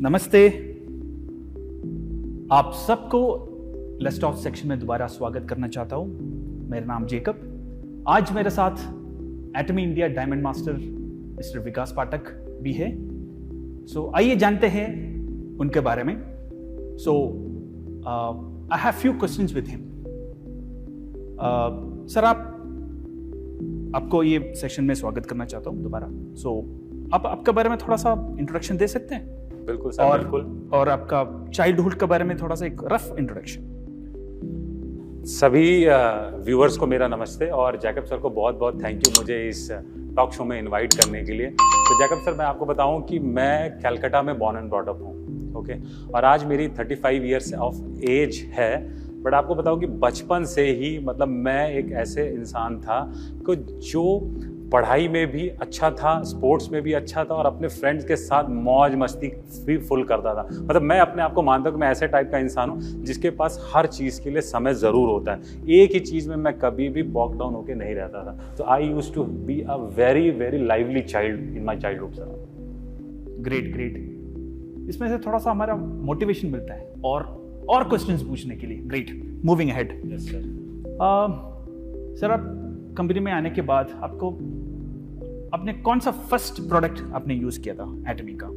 नमस्ते, आप सबको लेट्स टॉक सेक्शन में दोबारा स्वागत करना चाहता हूं। मेरा नाम जेकब। आज मेरे साथ Atomy India diamond master mister Vikas Pathak भी है। सो आइए जानते हैं उनके बारे में। So I have few questions with him. Sir, आपको ये सेशन में स्वागत करना चाहता हूं दोबारा। सो आप आपके बारे में थोड़ा सा इंट्रोडक्शन दे सकते हैं? बिल्कुल सर, बिल्कुल। और आपका चाइल्डहुड के बारे में थोड़ा सा एक रफ इंट्रोडक्शन। सभी व्यूअर्स को मेरा नमस्ते और जैकब सर को बहुत बहुत थैंक यू मुझे इस टॉक शो में इनवाइट करने के लिए। तो जैकब सर, मैं आपको बताऊं कि मैं कलकत्ता में बॉर्न एंड ब्रॉट अप हूँ, ओके। और आज मेरी 35 ईयर्स ऑफ एज है। बट आपको बताऊं कि बचपन से ही मतलब मैं एक ऐसे इंसान था कि जो पढ़ाई में भी अच्छा था, स्पोर्ट्स में भी अच्छा था और अपने फ्रेंड्स के साथ मौज मस्ती भी फुल करता था। मतलब मैं अपने आप को मानता हूँ कि मैं ऐसे टाइप का इंसान हूँ जिसके पास हर चीज़ के लिए समय ज़रूर होता है। एक ही चीज़ में मैं कभी भी बॉक डाउन होकर नहीं रहता था। तो I used to be a very very lively child in my childhood sir. Great great. इसमें से थोड़ा सा हमारा मोटिवेशन मिलता है और क्वेश्चंस पूछने के लिए। Great, moving ahead. Yes sir. Sir, आप कंपनी में आने के बाद आपने कौन सा फर्स्ट प्रोडक्ट आपने यूज किया था एटमी का?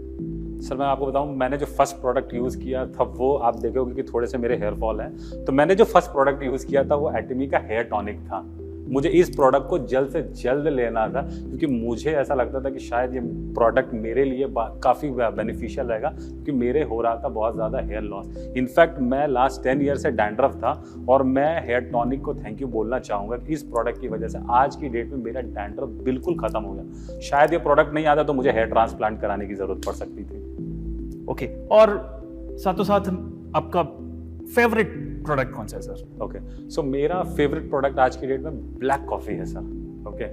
सर, मैं आपको बताऊं, मैंने जो फर्स्ट प्रोडक्ट यूज़ किया था वो आप देखोगे कि थोड़े से मेरे हेयर फॉल हैं। तो मैंने जो फर्स्ट प्रोडक्ट यूज़ किया था वो एटमी का हेयर टॉनिक था। मुझे इस प्रोडक्ट को जल्द से जल्द लेना था क्योंकि मुझे ऐसा लगता था कि शायद ये प्रोडक्ट मेरे लिए काफ़ी बेनिफिशियल रहेगा क्योंकि मेरे हो रहा था बहुत ज़्यादा हेयर लॉस। इनफैक्ट मैं लास्ट 10 ईयर से डैंड्रफ था और मैं हेयर टॉनिक को थैंक यू बोलना चाहूँगा कि इस प्रोडक्ट की वजह से आज की डेट में मेरा डैंड्रफ बिल्कुल ख़त्म हो गया। शायद ये प्रोडक्ट नहीं आता तो मुझे हेयर ट्रांसप्लांट कराने की ज़रूरत पड़ सकती थी। ओके, और साथों साथ आपका फेवरेट प्रोडक्ट कौन सा है सर? ओके, सो मेरा फेवरेट प्रोडक्ट आज की डेट में ब्लैक कॉफ़ी है सर। ओके,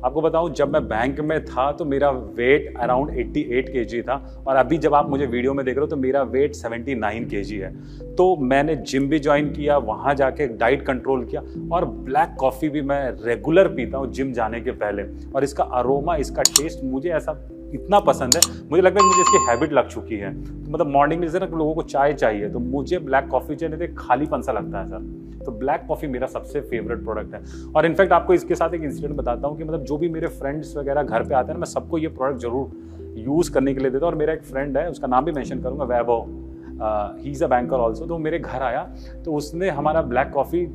आपको बताऊं, जब मैं बैंक में था तो मेरा वेट अराउंड 88 kg था और अभी जब आप मुझे वीडियो में देख रहे हो तो मेरा वेट 79 kg है। तो मैंने जिम भी ज्वाइन किया, वहाँ जाके डाइट कंट्रोल किया और ब्लैक कॉफ़ी भी मैं रेगुलर पीता हूँ जिम जाने के पहले। और इसका अरोमा, इसका टेस्ट मुझे ऐसा इतना पसंद है, मुझे लगता है कि मुझे इसकी हैबिट लग चुकी है। तो मतलब मॉर्निंग में जैसे ना लोगों को चाय चाहिए तो मुझे ब्लैक कॉफ़ी चाहिए, नहीं तो खालीपन सा लगता है सर। तो ब्लैक कॉफ़ी मेरा सबसे फेवरेट प्रोडक्ट है। और इनफैक्ट आपको इसके साथ एक इंसिडेंट बताता हूँ कि मतलब जो भी मेरे फ्रेंड्स वगैरह घर पे आते हैं ना, मैं सबको ये प्रोडक्ट जरूर यूज़ करने के लिए देता हूँ। और मेरा एक फ्रेंड है, उसका नाम भी मेंशन करूँगा, Vaibhav, he is a banker also. तो मेरे घर आया तो उसने हमारा ब्लैक कॉफ़ी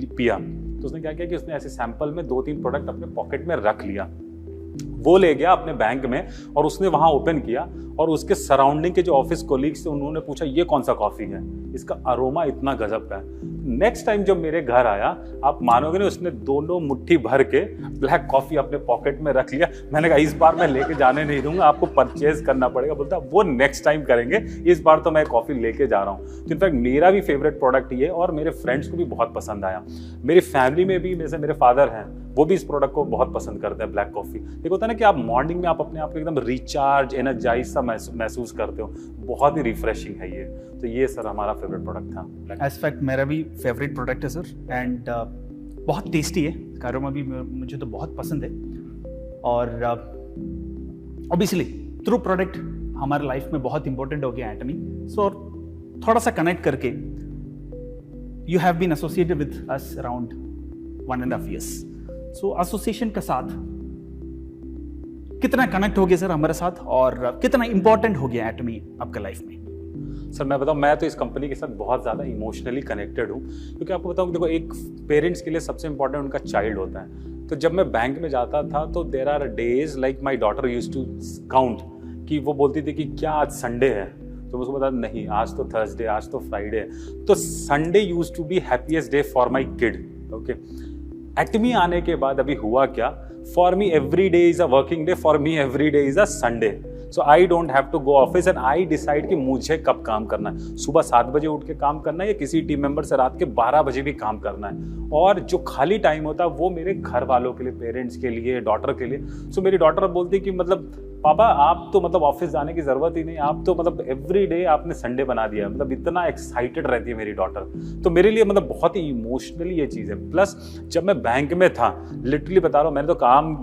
पिया। तो उसने क्या किया कि उसने ऐसे सैंपल में 2-3 प्रोडक्ट अपने पॉकेट में रख लिया, वो ले गया अपने बैंक में और उसने वहां ओपन किया और उसके सराउंडिंग के जो ऑफिस कोलीग्स थे उन्होंने पूछा ये कौन सा कॉफ़ी है, इसका अरोमा इतना गजब का है। नेक्स्ट टाइम जब मेरे घर आया, आप मानोगे नहीं, उसने दोनों मुट्ठी भर के ब्लैक कॉफ़ी अपने पॉकेट में रख लिया। मैंने कहा इस बार मैं लेके जाने नहीं दूंगा, आपको परचेज करना पड़ेगा। बोलता वो नेक्स्ट टाइम करेंगे, इस बार तो मैं कॉफ़ी लेके जा रहा हूँ। तो इनफैक्ट मेरा भी फेवरेट प्रोडक्ट ये और मेरे फ्रेंड्स को भी बहुत पसंद आया। मेरी फैमिली में भी, जैसे मेरे फादर हैं, वो भी इस प्रोडक्ट को बहुत पसंद करते हैं, ब्लैक कॉफ़ी। एक होता है ना कि आप मॉर्निंग में आप अपने आप को एकदम रिचार्ज, एनर्जाइज सा महसूस करते हो, बहुत ही रिफ्रेशिंग है ये। तो ये सर हमारा फेवरेट प्रोडक्ट था। एज फैक्ट मेरा भी फेवरेट प्रोडक्ट है सर, एंड बहुत टेस्टी है। कारोमा भी मुझे तो बहुत पसंद है। और ऑब्वियसली थ्रू प्रोडक्ट हमारे लाइफ में बहुत इंपॉर्टेंट हो गया एटमी। सो थोड़ा सा कनेक्ट करके, you have been associated with us around 1.5 years। So association के साथ कितना कनेक्ट हो गया सर हमारे साथ और कितना इंपॉर्टेंट हो गया एटमी आपका लाइफ में? सर मैं बताऊं, मैं तो इस कंपनी के साथ बहुत ज़्यादा इमोशनली कनेक्टेड हूँ क्योंकि आपको बताऊं, देखो एक पेरेंट्स के लिए सबसे इंपॉर्टेंट उनका चाइल्ड होता है। तो जब मैं बैंक में जाता था तो there are days like my daughter used to count कि वो बोलती थी कि क्या आज संडे है, तो मैं उसको बता नहीं आज तो थर्सडे, आज तो फ्राइडे है। तो Sunday used to be happiest day for my kid. Okay, Atomy आने के बाद अभी हुआ क्या, for me every day is a working day, for me every day is a Sunday. So I don't have to go office and I decide कि मुझे कब काम करना है। सुबह 7 बजे उठ के काम करना है या किसी टीम मेंबर से रात के 12 बजे भी काम करना है। और जो खाली टाइम होता है वो मेरे घर वालों के लिए, पेरेंट्स के लिए, डॉटर के लिए। सो मेरी डॉटर बोलती कि मतलब पापा आप तो मतलब ऑफिस जाने की जरूरत ही नहीं, आप तो मतलब एवरी डे आपने संडे बना दिया। मतलब इतना एक्साइटेड रहती है मेरी डॉटर। तो मेरे लिए मतलब बहुत ही इमोशनली ये चीज़ है। प्लस जब मैं बैंक में था, लिटरली बता रहा हूँ, मैंने तो काम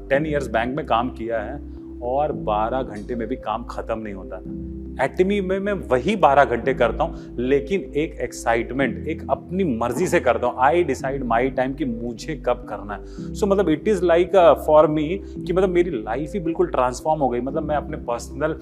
10 ईयर्स बैंक में काम किया है और 12 घंटे में भी काम खत्म नहीं होता था। एटमी में मैं वही 12 घंटे करता हूँ, लेकिन एक एक्साइटमेंट, एक अपनी मर्जी से करता हूँ। आई डिसाइड माई टाइम कि मुझे कब करना है। सो मतलब it is like for me कि मतलब मेरी लाइफ ही बिल्कुल ट्रांसफॉर्म हो गई। मतलब मैं अपने पर्सनल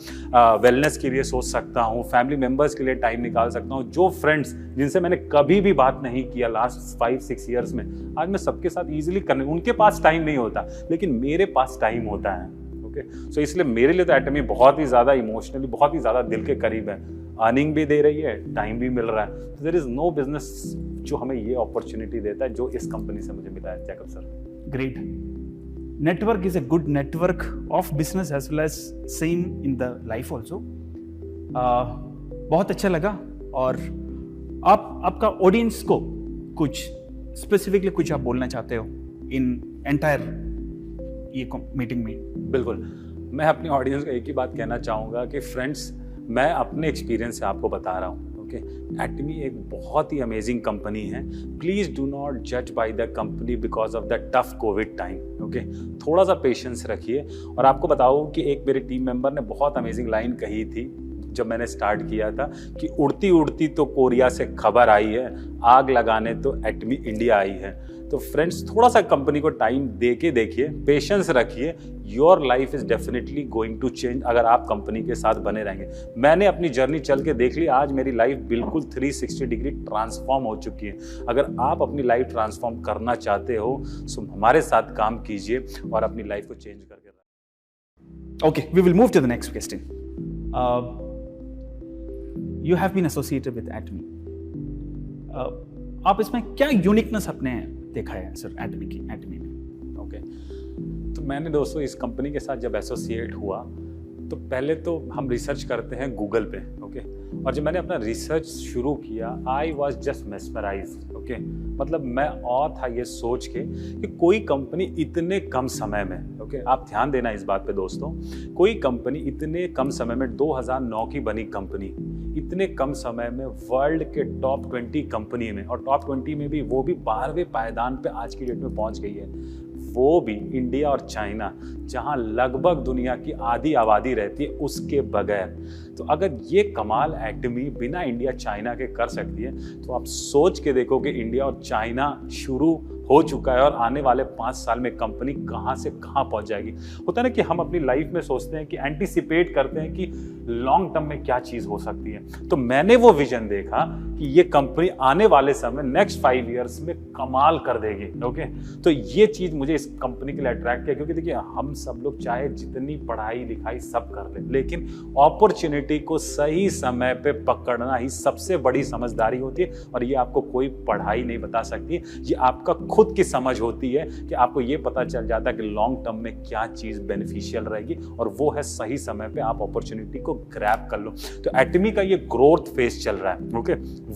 वेलनेस के लिए सोच सकता हूँ, फैमिली मेम्बर्स के लिए टाइम निकाल सकता हूँ। जो फ्रेंड्स जिनसे मैंने कभी भी बात नहीं किया लास्ट 5-6 ईयर्स में, आज मैं सबके साथ ईजिली करने, उनके पास टाइम नहीं होता लेकिन मेरे पास टाइम होता है। ओके, सो इसलिए मेरे लिए तो एटमी बहुत ही ज़्यादा इमोशनली, बहुत ही ज़्यादा दिल के करीब है। अर्निंग भी दे रही है, टाइम भी मिल रहा है। देयर इज नो बिजनेस जो हमें ये अपॉर्चुनिटी देता है जो इस कंपनी से मुझे मिला है। Jacob sir, great. Network is a good network of business as well as same in the life also. बहुत अच्छा लगा। और आपका ऑडियंस को कुछ स्पेसिफिकली कुछ आप बोलना चाहते हो इन एंटायर ये मीटिंग में? बिल्कुल, मैं अपनी ऑडियंस को एक ही बात कहना चाहूँगा कि फ्रेंड्स, मैं अपने एक्सपीरियंस से आपको बता रहा हूँ। ओके, एटमी एक बहुत ही अमेजिंग कंपनी है। प्लीज़ डू नॉट जज by the company because of the tough Covid time. Okay, थोड़ा सा पेशेंस रखिए। और आपको बताऊँ कि एक मेरे टीम मेंबर ने बहुत अमेजिंग लाइन कही थी जब मैंने स्टार्ट किया था कि उड़ती उड़ती तो कोरिया से खबर आई है, आग लगाने तो एटमी इंडिया आई है। तो फ्रेंड्स, थोड़ा सा कंपनी को टाइम दे के देखिए, पेशेंस रखिए। Your life is definitely going to change अगर आप कंपनी के साथ बने रहेंगे। मैंने अपनी जर्नी चल के देख ली, आज मेरी लाइफ बिल्कुल 360 डिग्री ट्रांसफॉर्म हो चुकी है। अगर आप अपनी लाइफ ट्रांसफॉर्म करना चाहते हो तो हमारे साथ काम कीजिए और अपनी लाइफ को चेंज करके। Okay, we will move to the next question. You have been associated with Atomy. आप इसमें क्या यूनिकनेस अपने देखा है सर एटमी में? ओके, तो मैंने दोस्तों इस कंपनी के साथ जब एसोसिएट हुआ तो पहले तो हम रिसर्च करते हैं गूगल पे। ओके, और जब मैंने अपना रिसर्च शुरू किया, I was just mesmerised. Okay, मतलब मैं और था ये सोच के कि कोई कंपनी इतने कम समय में, ओके, आप ध्यान देना इस बात पे दोस्तों, कोई कंपनी इतने कम समय में, 2009 की बनी कंपनी, इतने कम समय में वर्ल्ड के टॉप 20 कंपनी में, और टॉप 20 में भी वो भी 12वें पायदान पे आज की डेट में पहुंच गई है, वो भी इंडिया और चाइना, जहां लगभग दुनिया की आधी आबादी रहती है उसके बगैर। तो अगर ये कमाल एटमी बिना इंडिया चाइना के कर सकती है, तो आप सोच के देखो कि इंडिया और चाइना शुरू हो चुका है और आने वाले 5 साल में कंपनी कहां से कहां पहुंच जाएगी। होता है ना कि हम अपनी लाइफ में सोचते हैं कि एंटीसिपेट करते हैं कि लॉन्ग टर्म में क्या चीज हो सकती है। तो मैंने वो विजन देखा कि ये कंपनी आने वाले समय नेक्स्ट 5 इयर्स में कमाल कर देगी। ओके, तो ये चीज मुझे इस कंपनी के लिए अट्रैक्ट किया, क्योंकि देखिए हम सब लोग चाहे जितनी पढ़ाई लिखाई सब कर ले, लेकिन अपॉर्चुनिटी को सही समय पे पकड़ना ही सबसे बड़ी समझदारी होती है। और ये आपको कोई पढ़ाई नहीं बता सकती, ये आपका खुद की समझ होती है कि आपको ये पता चल जाता है कि लॉन्ग टर्म में क्या चीज बेनिफिशियल रहेगी, और वो है सही समय पे आप अपॉर्चुनिटी को ग्रैब कर लो। तो एटमी का ये ग्रोथ फेज चल रहा है। Okay,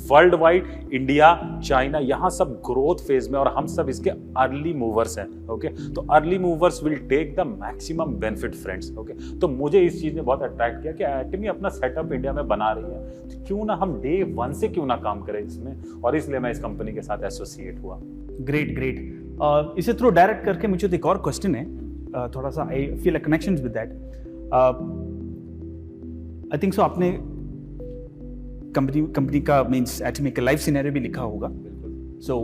worldwide India, China, यहां सब ग्रोथ फेज में, और हम सब इसके अर्ली मूवर्स हैं। ओके, तो early movers will take the maximum benefit friends. Okay, तो मुझे इस चीज ने बहुत अट्रैक्ट किया कि एटमी अपना सेटअप इंडिया में बना रही है, तो क्यों ना हम डे 1 से क्यों ना काम करें इसमें, और इसलिए मैं इस कंपनी के साथ एसोसिएट हुआ। Great great. इसे थ्रू डायरेक्ट करके मुझे तो एक और क्वेश्चन है, थोड़ा सा I feel a connection with that. I think so आपने कंपनी का मीन्स एटमी का लाइफ सिनेरियो भी लिखा होगा। सो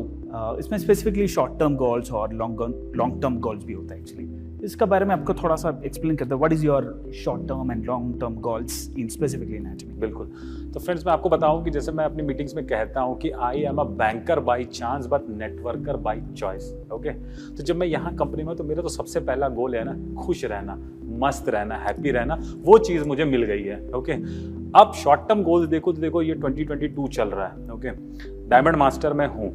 इसमें स्पेसिफिकली शॉर्ट टर्म गोल्स और लॉन्ग टर्म गोल्स भी होता है एक्चुअली। इसका बारे में आपको थोड़ा सा एक्सप्लेन करते हैं, what is your short term and long term goals in specifically in Atomy? बिल्कुल, तो फ्रेंड्स मैं आपको बताऊं कि जैसे मैं अपनी मीटिंग्स में कहता हूं कि I am a banker by chance but networker by choice. Okay, तो जब मैं यहाँ कंपनी में, तो मेरा तो सबसे पहला गोल है ना खुश रहना, मस्त रहना, हैप्पी रहना, वो चीज़ मुझे मिल गई है। ओके, अब शॉर्ट टर्म गोल्स देखो तो देखो ये 2022 चल रहा है। ओके, डायमंड मास्टर में हूँ,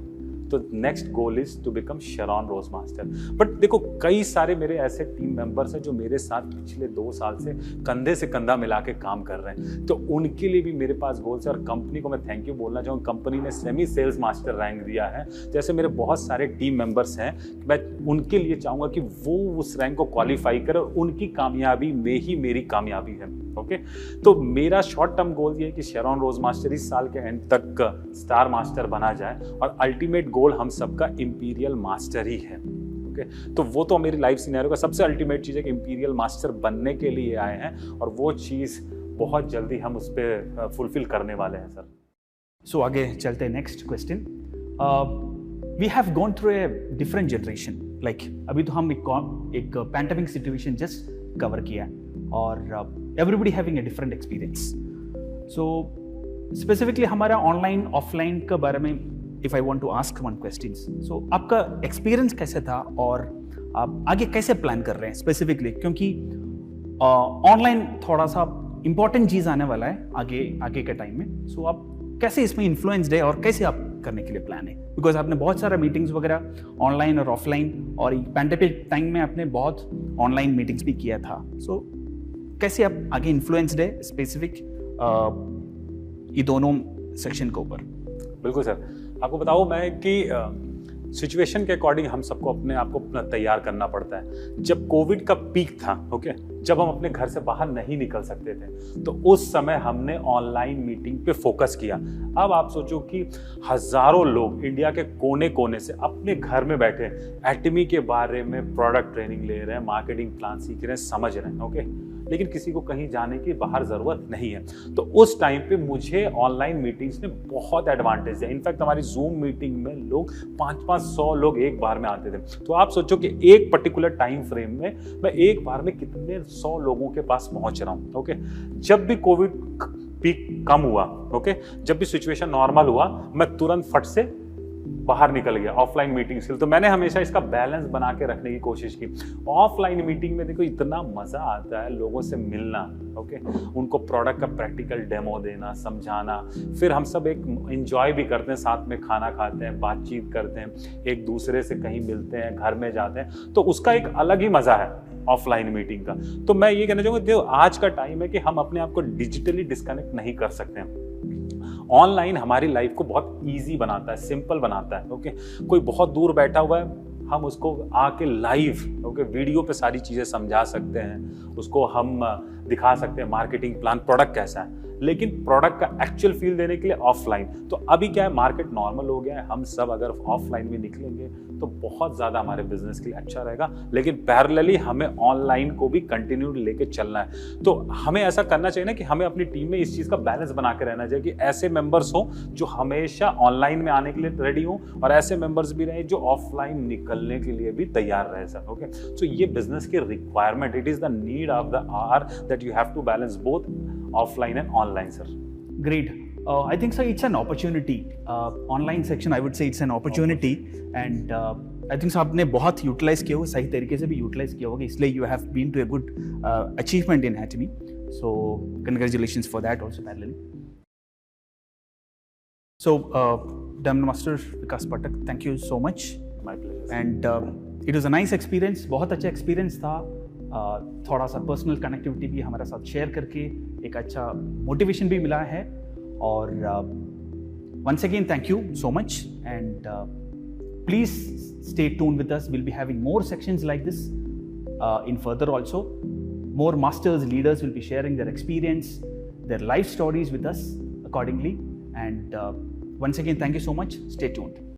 तो next goal is to become Sharon Rose master. But देखो कई सारे मेरे ऐसे टीम मेंबर्स हैं जो मेरे साथ पिछले 2 साल से कंधे से कंधा मिला के काम कर रहे हैं, तो उनके लिए भी मेरे पास गोल्स है। और कंपनी को मैं थैंक यू बोलना चाहूँगा, कंपनी ने सेमी सेल्स मास्टर रैंक दिया है। जैसे मेरे बहुत सारे टीम मेंबर्स हैं, मैं उनके लिए चाहूँगा कि वो उस रैंक को क्वालिफाई करें, और उनकी कामयाबी में ही मेरी कामयाबी है। ओके, तो मेरा शॉर्ट टर्म गोल ये है कि शेरॉन रोज मास्टर इस साल के एंड तक स्टार मास्टर बना जाए, और अल्टीमेट गोल हम सबका इंपीरियल मास्टर ही है। ओके, तो वो तो मेरी लाइफ सिनेरियो का सबसे अल्टीमेट चीज़ है कि इंपीरियल मास्टर बनने के लिए आए हैं, और वो चीज़ बहुत जल्दी हम उस पर फुलफिल करने वाले हैं सर। सो आगे चलते हैं next question. We have gone through a different generation, like अभी तो हम एक पैंडेमिक सिचुएशन जस्ट कवर किया और everybody having a different experience. So specifically हमारा ऑनलाइन ऑफलाइन के बारे में if I want to ask one question, so आपका एक्सपीरियंस कैसे था और आप आगे कैसे प्लान कर रहे हैं स्पेसिफिकली, क्योंकि ऑनलाइन थोड़ा सा इंपॉर्टेंट चीज़ आने वाला है आगे के टाइम में। सो आप कैसे इसमें इन्फ्लुएंस्ड है और कैसे आप करने के लिए प्लान है, बिकॉज आपने बहुत सारा मीटिंग्स वगैरह ऑनलाइन और ऑफलाइन, और पैंडेमिक टाइम में आपने बहुत ऑनलाइन मीटिंग्स भी किया था। सो कैसे आप आगे इन्फ्लुएंस्ड है स्पेसिफिक ये दोनों सेक्शन के ऊपर? बिल्कुल सर, आपको बताऊँ मैं कि सिचुएशन के अकॉर्डिंग हम सबको अपने आप को तैयार करना पड़ता है। जब कोविड का पीक था, ओके, जब हम अपने घर से बाहर नहीं निकल सकते थे, तो उस समय हमने ऑनलाइन मीटिंग पे फोकस किया। अब आप सोचो कि हजारों लोग इंडिया के कोने कोने से अपने घर में बैठे एटमी के बारे में प्रोडक्ट ट्रेनिंग ले रहे हैं, मार्केटिंग प्लान सीख रहे हैं, समझ रहे हैं, ओके, लेकिन किसी को कहीं जाने की बाहर ज़रूरत नहीं है। तो उस टाइम पे मुझे ऑनलाइन मीटिंग्स ने बहुत एडवांटेज है। इनफैक्ट हमारी जूम मीटिंग में लोग 500-500 लोग एक बार में आते थे। तो आप सोचो कि एक पर्टिकुलर टाइम फ्रेम में मैं एक बार में कितने 100 लोगों के पास पहुंच रहा हूं, ओके। जब भी कोविड पीक कम हुआ, ओके, जब भी सिचुएशन नॉर्मल हुआ, मैं तुरंत फट से बाहर निकल गया ऑफलाइन मीटिंग से। तो मैंने हमेशा इसका बैलेंस बना के रखने की कोशिश की। ऑफलाइन मीटिंग में देखो इतना मजा आता है लोगों से मिलना, ओके, उनको प्रोडक्ट का प्रैक्टिकल डेमो देना, समझाना, फिर हम सब एक एंजॉय भी करते हैं, साथ में खाना खाते हैं, बातचीत करते हैं, एक दूसरे से कहीं मिलते हैं, घर में जाते हैं, तो उसका एक अलग ही मजा है ऑफलाइन मीटिंग का। तो मैं ये कहना चाहूँगा, देखो आज का टाइम है कि हम अपने आप को डिजिटली डिस्कनेक्ट नहीं कर सकते हैं। ऑनलाइन हमारी लाइफ को बहुत इजी बनाता है, सिंपल बनाता है, ओके। कोई बहुत दूर बैठा हुआ है, हम उसको आके लाइव, ओके, वीडियो पे सारी चीज़ें समझा सकते हैं, उसको हम दिखा सकते हैं मार्केटिंग प्लान, प्रोडक्ट कैसा है। लेकिन प्रोडक्ट का एक्चुअल फील देने के लिए ऑफलाइन। तो अभी क्या है, मार्केट नॉर्मल हो गया है, हम सब अगर ऑफलाइन में निकलेंगे तो बहुत ज़्यादा हमारे बिजनेस के लिए अच्छा रहेगा। लेकिन पैरेलली हमें ऑनलाइन को भी कंटिन्यू लेके चलना है। तो हमें ऐसा करना चाहिए ना कि हमें अपनी टीम में इस चीज़ का बैलेंस बना के रहना चाहिए कि ऐसे मेंबर्स हो जो हमेशा ऑनलाइन में आने के लिए रेडी हो, और ऐसे मेंबर्स भी रहे जो ऑफलाइन निकलने के लिए भी तैयार रहे सर, ओके। सो ये बिजनेस की requirement, it is the need of the hour that you have to balance both offline and online, sir. Great. I think, sir, it's an opportunity. Online section, I would say it's an opportunity, and I think, sir, आपने बहुत utilise किया होगा, सही तरीके से भी utilise किया होगा, इसलिए you have been to a good achievement in Atomy. So congratulations for that also parallelly. So Diamond Master Vikas Pathak, thank you so much. My pleasure. And it was a nice experience. बहुत अच्छा experience था। थोड़ा सा personal connectivity भी हमारे साथ share करके एक अच्छा मोटिवेशन भी मिला है। और once again thank you so much, and please stay tuned with us. Will be having more sections like this in further also. More masters, leaders will be sharing their experience, their life stories with us accordingly. And once again, thank you so much. Stay tuned.